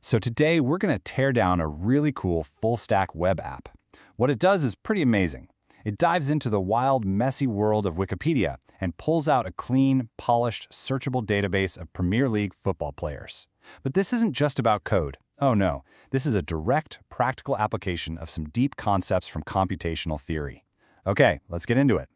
So today we're going to tear down a really cool full-stack web app. What it does is pretty amazing. It dives into the wild, messy world of Wikipedia and pulls out a clean, polished, searchable database of Premier League football players. But this isn't just about code. Oh no, this is a direct, practical application of some deep concepts from computational theory. Okay, let's get into it.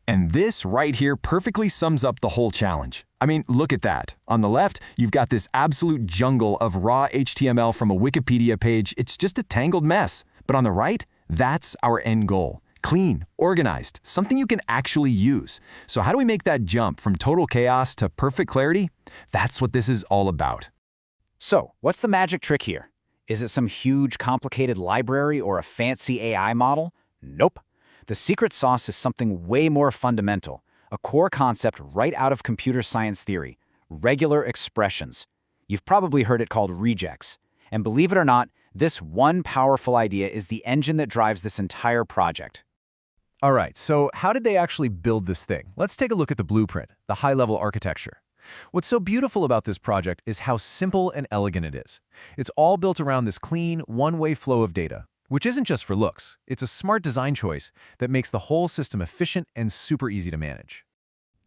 And this right here perfectly sums up the whole challenge. I mean, look at that. On the left, you've got this absolute jungle of raw HTML from a Wikipedia page. It's just a tangled mess. But on the right, that's our end goal. Clean, organized, something you can actually use. So how do we make that jump from total chaos to perfect clarity? That's what this is all about. So, what's the magic trick here? Is it some huge, complicated library or a fancy AI model? Nope. The secret sauce is something way more fundamental, a core concept right out of computer science theory, regular expressions. You've probably heard it called regex. And believe it or not, this one powerful idea is the engine that drives this entire project. All right, so how did they actually build this thing? Let's take a look at the blueprint, the high-level architecture. What's so beautiful about this project is how simple and elegant it is. It's all built around this clean, one-way flow of data, which isn't just for looks. It's a smart design choice that makes the whole system efficient and super easy to manage.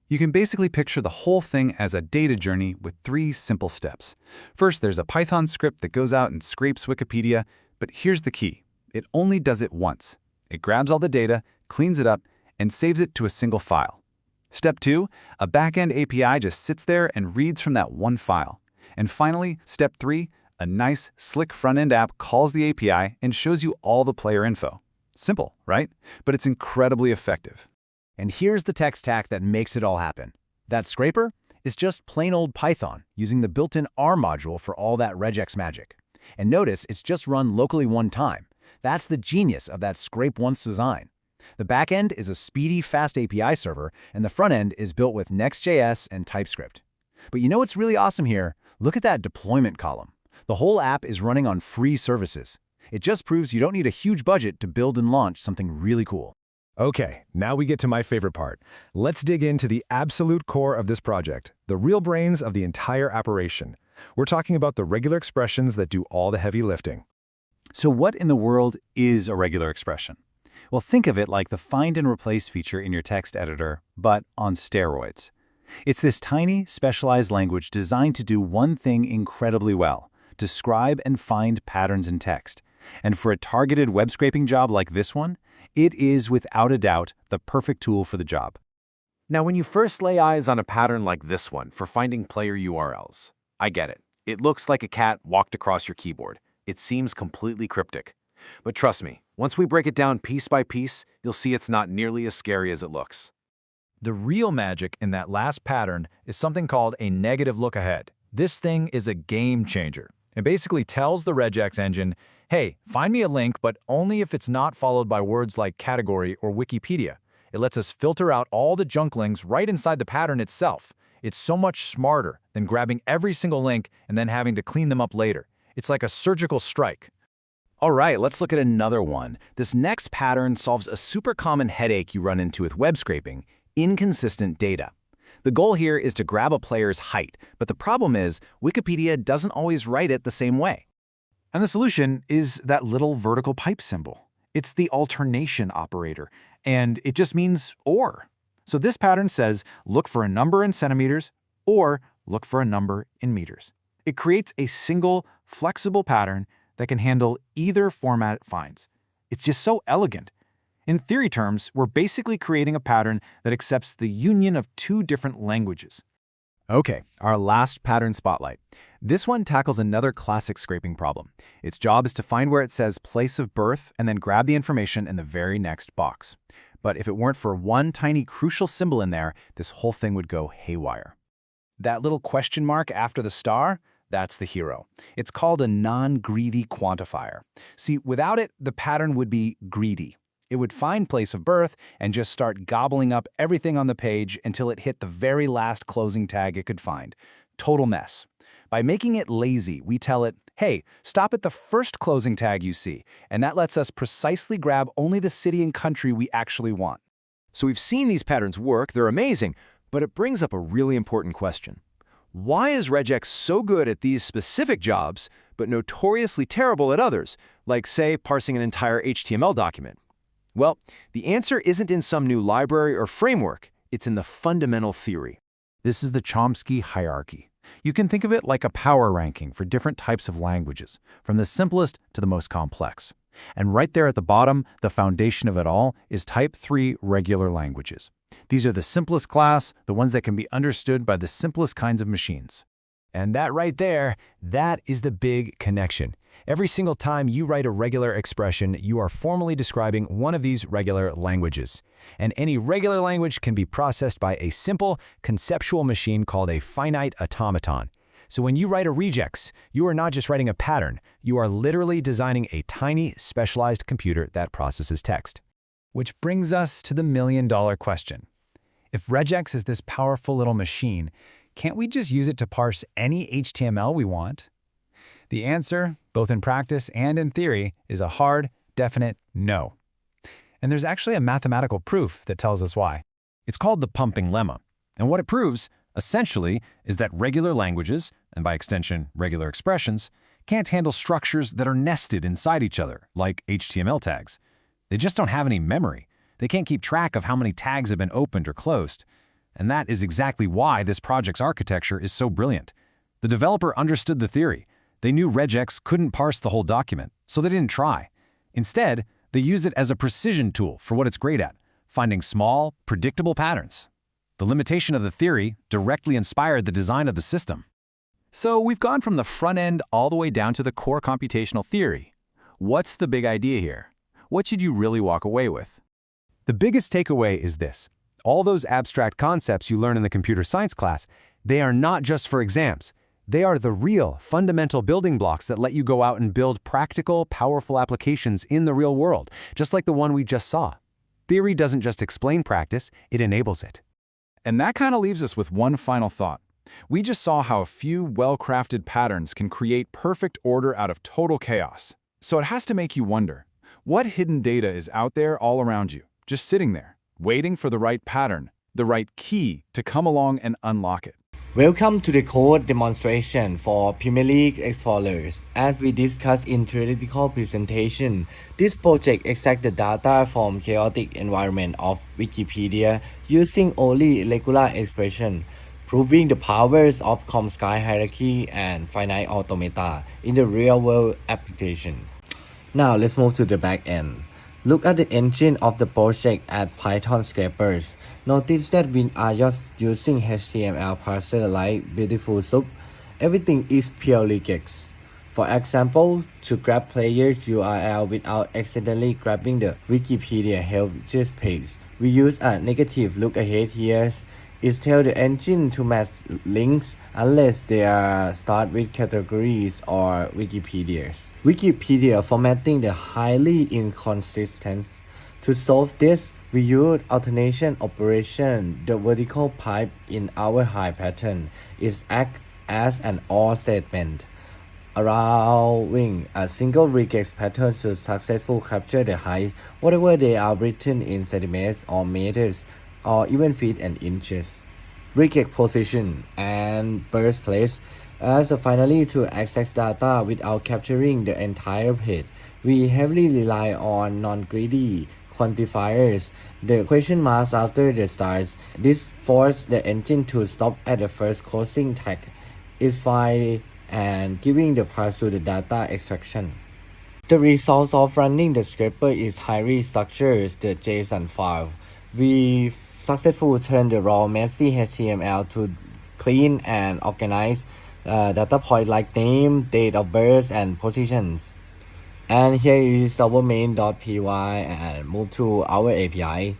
You can basically picture the whole thing as a data journey with 3 simple steps. First, there's a Python script that goes out and scrapes Wikipedia, but here's the key. It only does it once. It grabs all the data, cleans it up, and saves it to a single file. Step 2, a backend API just sits there and reads from that one file. And finally, step 3, a nice, slick front-end app calls the API and shows you all the player info. Simple, right? But it's incredibly effective. And here's the tech stack that makes it all happen. That scraper is just plain old Python, using the built-in R module for all that regex magic. And notice it's just run locally one time. That's the genius of that scrape once design. The backend is a speedy, fast API server, and the front end is built with Next.js and TypeScript. But you know what's really awesome here? Look at that deployment column. The whole app is running on free services. It just proves you don't need a huge budget to build and launch something really cool. Okay, now we get to my favorite part. Let's dig into the absolute core of this project, the real brains of the entire operation. We're talking about the regular expressions that do all the heavy lifting. So what in the world is a regular expression? Well, think of it like the find and replace feature in your text editor, but on steroids. It's this tiny, specialized language designed to do one thing incredibly well: describe and find patterns in text. And for a targeted web scraping job like this one, it is without a doubt the perfect tool for the job. Now, when you first lay eyes on a pattern like this one for finding player URLs, I get it. It looks like a cat walked across your keyboard. It seems completely cryptic. But trust me, once we break it down piece by piece, you'll see it's not nearly as scary as it looks. The real magic in that last pattern is something called a negative look ahead. This thing is a game changer. It basically tells the Regex engine, hey, find me a link, but only if it's not followed by words like category or Wikipedia. It lets us filter out all the junk links right inside the pattern itself. It's so much smarter than grabbing every single link and then having to clean them up later. It's like a surgical strike. All right, let's look at another one. This next pattern solves a super common headache you run into with web scraping: inconsistent data. The goal here is to grab a player's height, but the problem is Wikipedia doesn't always write it the same way. And the solution is that little vertical pipe symbol. It's the alternation operator, and it just means or. So this pattern says look for a number in centimeters or look for a number in meters. It creates a single, flexible pattern that can handle either format it finds. It's just so elegant. In theory terms, we're basically creating a pattern that accepts the union of 2 different languages. Okay, our last pattern spotlight. This one tackles another classic scraping problem. Its job is to find where it says place of birth and then grab the information in the very next box. But if it weren't for one tiny crucial symbol in there, this whole thing would go haywire. That little question mark after the star? That's the hero. It's called a non-greedy quantifier. See, without it, the pattern would be greedy. It would find place of birth and just start gobbling up everything on the page until it hit the very last closing tag it could find. Total mess. By making it lazy, we tell it, hey, stop at the first closing tag you see, and that lets us precisely grab only the city and country we actually want. So we've seen these patterns work, they're amazing, but it brings up a really important question. Why is Regex so good at these specific jobs, but notoriously terrible at others, like, say, parsing an entire HTML document? Well, the answer isn't in some new library or framework. It's in the fundamental theory. This is the Chomsky hierarchy. You can think of it like a power ranking for different types of languages, from the simplest to the most complex. And right there at the bottom, the foundation of it all, is Type 3 regular languages. These are the simplest class, the ones that can be understood by the simplest kinds of machines. And that right there, that is the big connection. Every single time you write a regular expression, you are formally describing one of these regular languages. And any regular language can be processed by a simple, conceptual machine called a finite automaton. So when you write a regex, you are not just writing a pattern, you are literally designing a tiny, specialized computer that processes text. Which brings us to the million-dollar question. If regex is this powerful little machine, can't we just use it to parse any HTML we want? The answer, both in practice and in theory, is a hard, definite no. And there's actually a mathematical proof that tells us why. It's called the pumping lemma. And what it proves, essentially, is that regular languages, and by extension, regular expressions, can't handle structures that are nested inside each other, like HTML tags. They just don't have any memory. They can't keep track of how many tags have been opened or closed. And that is exactly why this project's architecture is so brilliant. The developer understood the theory. They knew regex couldn't parse the whole document, so they didn't try. Instead, they used it as a precision tool for what it's great at, finding small, predictable patterns. The limitation of the theory directly inspired the design of the system. So we've gone from the front end all the way down to the core computational theory. What's the big idea here? What should you really walk away with? The biggest takeaway is this. All those abstract concepts you learn in the computer science class, they are not just for exams. They are the real, fundamental building blocks that let you go out and build practical, powerful applications in the real world, just like the one we just saw. Theory doesn't just explain practice, it enables it. And that kind of leaves us with one final thought. We just saw how a few well-crafted patterns can create perfect order out of total chaos. So it has to make you wonder, what hidden data is out there all around you, just sitting there, waiting for the right pattern, the right key to come along and unlock it? Welcome to the code demonstration for Premier League Explorers. As we discussed in theoretical presentation, this project extracts the data from chaotic environment of Wikipedia using only regular expression, proving the powers of COM-sky hierarchy and finite automata in the real-world application. Now let's move to the back end. Look at the engine of the project as Python scrapers. Notice that we are just using HTML parser like Beautiful Soup. Everything is pure regex. For example, to grab players' URL without accidentally grabbing the Wikipedia help page, we use a negative look ahead here. It tells the engine to match links unless they are start with categories or Wikipedias. Wikipedia formatting the highly inconsistent. To solve this, we use alternation operation. The vertical pipe in our high pattern is act as an OR statement, allowing a single regex pattern to successfully capture the height, whatever they are written in centimeters or meters, or even feet and inches. Regex position and birthplace. As finally to access data without capturing the entire page, we heavily rely on non-greedy quantifiers. The question marks after the stars. This forces the engine to stop at the first closing tag is file and giving the path to the data extraction. The result of running the scraper is highly structured the JSON file. We successfully turn the raw messy HTML to clean and organized data points like name, date of birth, and positions. And here is our main.py and move to our API.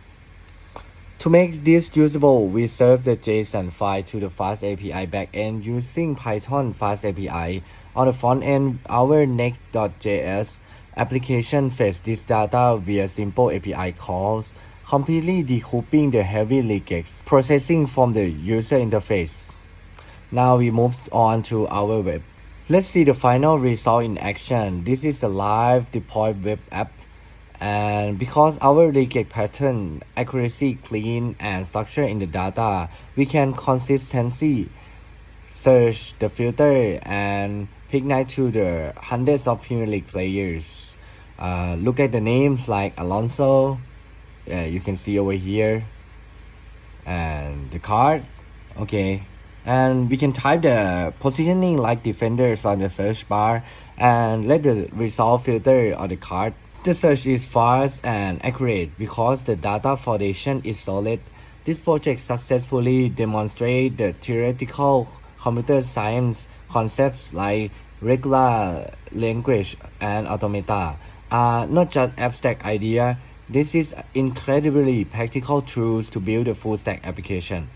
To make this usable, we serve the JSON file to the Fast API backend using Python Fast API. On the front end, our next.js application fetches this data via simple API calls, completely decoupling the heavy regex processing from the user interface. Now we move on to our web. Let's see the final result in action. This is a live deployed web app, and because our regex pattern accuracy, clean, and structure in the data, we can consistently search the filter and pick next to the hundreds of Premier League players. Look at the names like Alonso, you can see over here, and the card. Okay, and we can type the positioning like defenders on the search bar and let the result filter on the card. The search is fast and accurate because the data foundation is solid. This project successfully demonstrates the theoretical computer science concepts like regular language and automata are not just abstract idea. This is incredibly practical tools to build a full stack application.